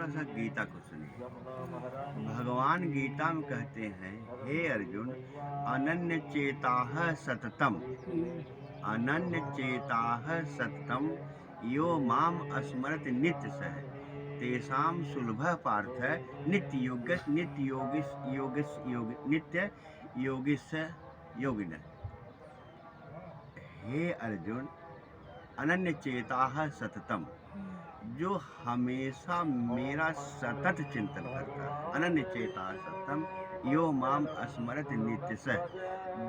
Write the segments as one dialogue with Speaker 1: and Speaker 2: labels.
Speaker 1: थोड़ा सा गीता को सुनिए। भगवान गीता में कहते हैं, हे अर्जुन, अनन्य चेताः सततम, अनन्य चेताः सततम, यो माम स्मरति नित्य सह, तेषाम सुलभः पार्थ नित्य योगिस योगिन। हे अर्जुन, अनन्य चेताः सततम, जो हमेशा मेरा सतत चिंतन करता है। अनन्य चेता सततम, यो माम स्मरत नित्यसः,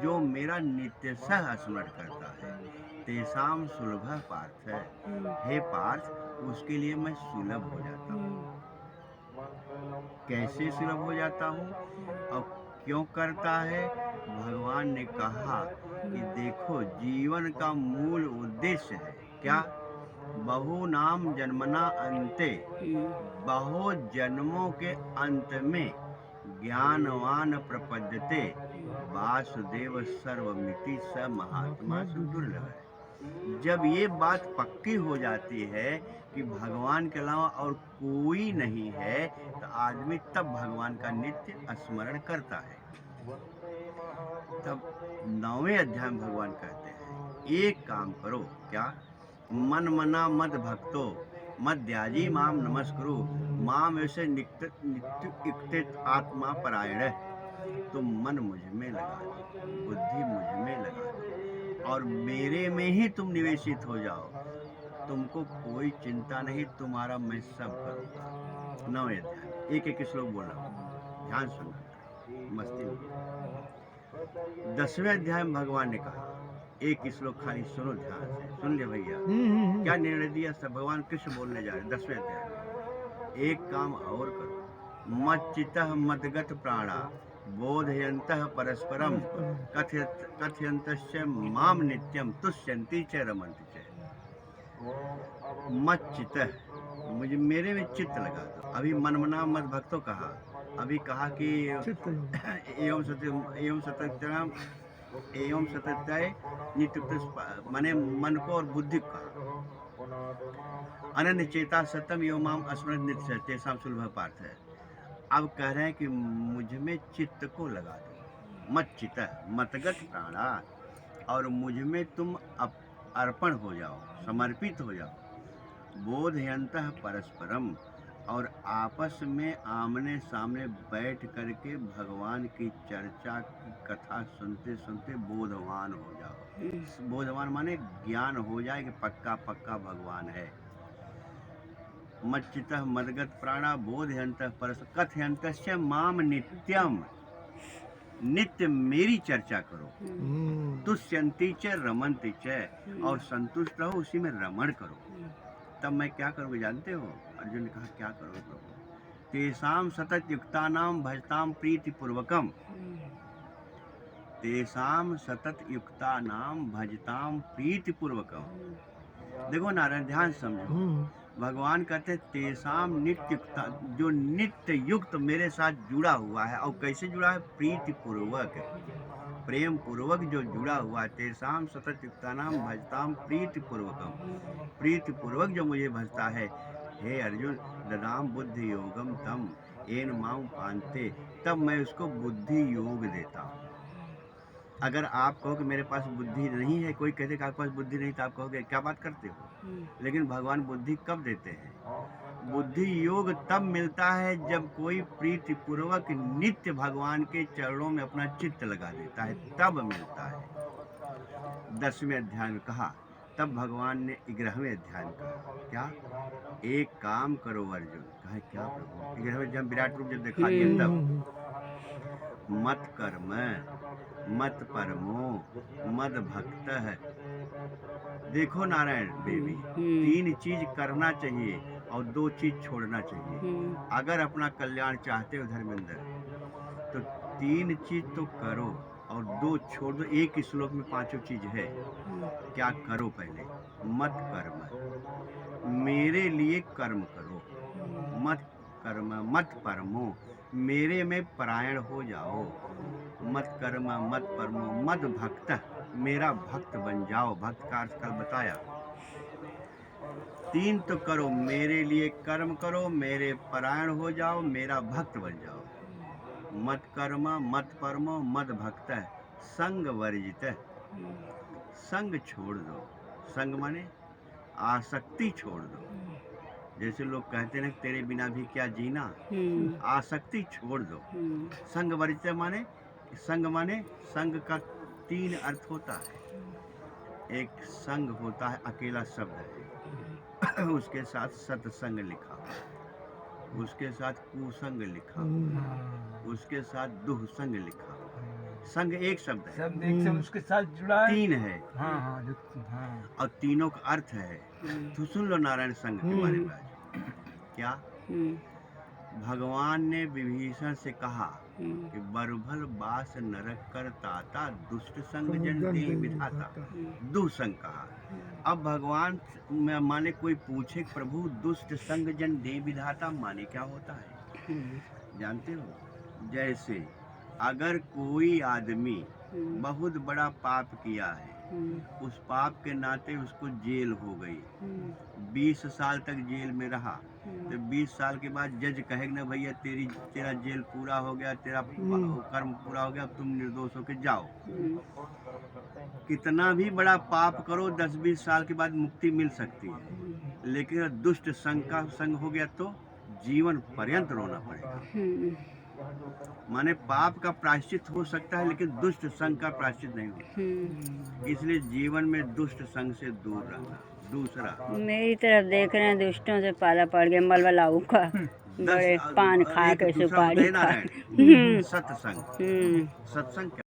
Speaker 1: जो मेरा नित्यसः स्मरण करता है। तेषाम सुलभ पार्थ, हे पार्थ, उसके लिए मैं सुलभ हो जाता हूँ। कैसे सुलभ हो जाता हूँ और क्यों करता है? भगवान ने कहा कि देखो, जीवन का मूल उद्देश्य है क्या? बहु नाम जन्मना अंते, बहुत जन्मों के अंत में ज्ञानवान प्रपद्यते, वासुदेव सर्वमिति स महात्मा सुदुर्लभ है। जब ये बात पक्की हो जाती है कि भगवान के अलावा और कोई नहीं है, तो आदमी तब भगवान का नित्य स्मरण करता है। तब 9वें अध्याय में भगवान कहते हैं, एक काम करो, क्या? मन मना मद भक्तो मद्याजी माम नमस्कुरु, माम ऐसे नित्य नित्य आत्मा परायण। तुम मन मुझ में लगा दो, बुद्धि मुझ में लगा दो और मेरे में ही तुम निवेशित हो जाओ। तुमको कोई चिंता नहीं, तुम्हारा मैं सब करूँगा। 9वें अध्याय एक एक श्लोक बोला, ध्यान सुनना, मस्ती में। 10वें अध्याय में भगवान ने कहा, एक श्लोक खाली सुनो ध्यान से, सुन ले भैया। क्या निर्णय दिया? सब भगवान कृष्ण बोलने जा रहे। 10वें अध्याय में, एक काम और करो, मच्चितः मदगत प्राणा बोधयन्तः परस्परम कथयन्तश्च माम नित्यम तुष्यन्ति च रमन्ति च। मच्चितः, मुझे मेरे में चित्त लगा दो। अभी मनमना मद भक्तों कहा, अभी कहा कि एवं सत्यम एवं सततय नित्युक्त, माने मन को और बुद्धि को कहा। अनन्य चेता सत्यम एवं माम स्मरण नित्य तेषाम सुलभ पार्थ है। अब कह रहे हैं कि मुझ में चित्त को लगा दो, मत चित्त मतगत प्राणा, और मुझ में तुम अर्पण हो जाओ, समर्पित हो जाओ। बोधयन्तः परस्परम, और आपस में आमने सामने बैठ करके भगवान की चर्चा की कथा सुनते सुनते बोधवान हो जाओ। बोधवान माने ज्ञान हो जाए कि पक्का पक्का भगवान है। मच्चितः मदगत प्राणा बोधयन्तः परस्पर कथयन्तश्च माम नित्यम, नित्य मेरी चर्चा करो। तुष्यन्ति च रमन्ति च, और संतुष्ट रहो, उसी में रमण करो। तब मैं क्या करूँगा जानते हो? अर्जुन ने कहा, क्या करोगे प्रभु? तेषाम सतत युक्तानाम भजताम प्रीति पूर्वकम, तेषाम सतत युक्तानाम भजताम प्रीति पूर्वकम। देखो नारायण, ध्यान समझो। भगवान कहते हैं तेषाम नित्य युक्ता, जो नित्य युक्त मेरे साथ जुड़ा हुआ है। और कैसे जुड़ा है? प्रीति पूर्वक, प्रेम पूर्वक जो जुड़ा हुआ है। तेषाम सतत युक्तानाम भजताम प्रीति पूर्वकम, प्रीति पूर्वक जो मुझे भजता है। हे अर्जुन, ददाम बुद्धि योगम तम येन माम पान्ते, तब मैं उसको बुद्धि योग देता हूँ। अगर आप कहो कि मेरे पास बुद्धि नहीं है, कोई कहते कि आपके पास बुद्धि नहीं, तो आप कहोगे क्या बात करते हो? लेकिन भगवान बुद्धि कब देते हैं? बुद्धि योग तब मिलता है जब कोई प्रीति पूर्वक नित्य भगवान के चरणों में अपना चित्त लगा देता है, तब मिलता है। 10वें अध्याय में कहा, तब भगवान ने 11वें अध्याय में कहा, क्या? एक काम करो अर्जुन। कहा, क्या प्रभु? 11वें अध्याय में विराट रूप जब दिखा दिया, तब मत कर्म मत परमो मद भक्त है। देखो नारायण बेबी, 3 चीज करना चाहिए और 2 चीज छोड़ना चाहिए। अगर अपना कल्याण चाहते हो धर्मेंद्र, तो 3 चीज तो करो और 2 छोड़ दो। एक श्लोक में 5 चीज है। क्या करो? पहले मत कर्म, मेरे लिए कर्म करो। मत कर्म मत परमो, मेरे में परायण हो जाओ। मत कर्म मत परमो मद भक्त, मेरा भक्त बन जाओ। भक्त का अर्थ कल बताया। तीन तो करो, मेरे लिए कर्म करो, मेरे परायण हो जाओ, मेरा भक्त बन जाओ। मत कर्म मत परमो मत भक्त, संग वर्जित। संग छोड़ दो। संग माने आसक्ति छोड़ दो। जैसे लोग कहते हैं तेरे बिना भी क्या जीना, आसक्ति छोड़ दो। संग वर्जित माने संग का तीन अर्थ होता है। एक संग होता है अकेला शब्द है, उसके साथ सत्संग लिखा, उसके साथ कुसंग लिखा, उसके साथ दुःसंग लिखा। संग एक शब्द है,
Speaker 2: शब्द एक से उसके साथ जुड़ा है।
Speaker 1: तीन है।
Speaker 2: हाँ हाँ
Speaker 1: और तीनों का अर्थ है। तो सुन लो नारायण संग के बारे में आज। क्या भगवान ने विभीषण से कहा कि बरभल बास नरक कर ताता, दुष्ट संग जन दे विधाता। दुःसंग कहा। अब भगवान माने कोई पूछे प्रभु दुष्ट संग जन दे विधाता माने क्या होता है? जानते हो, जैसे अगर कोई आदमी बहुत बड़ा पाप किया है, उस पाप के नाते उसको जेल हो गई, 20 साल तक जेल में रहा, तो 20 साल के बाद जज कहेगा ना भैया तेरा जेल पूरा हो गया, तेरा कर्म पूरा हो गया, अब तुम निर्दोष होके जाओ। कितना भी बड़ा पाप करो 10-20 साल के बाद मुक्ति मिल सकती है, लेकिन दुष्ट संग का संग हो गया तो जीवन पर्यंत रोना पड़ेगा। माने पाप का प्रायश्चित हो सकता है लेकिन दुष्ट संग का प्रायश्चित नहीं होता। इसलिए जीवन में दुष्ट संग से दूर रहना। दूसरा,
Speaker 3: मेरी तरफ देख रहे हैं, दुष्टों से पाला पड़ गया, मलबलाऊ का बड़े पान खा के सुपारी खा।
Speaker 1: सत्संग। सत्संग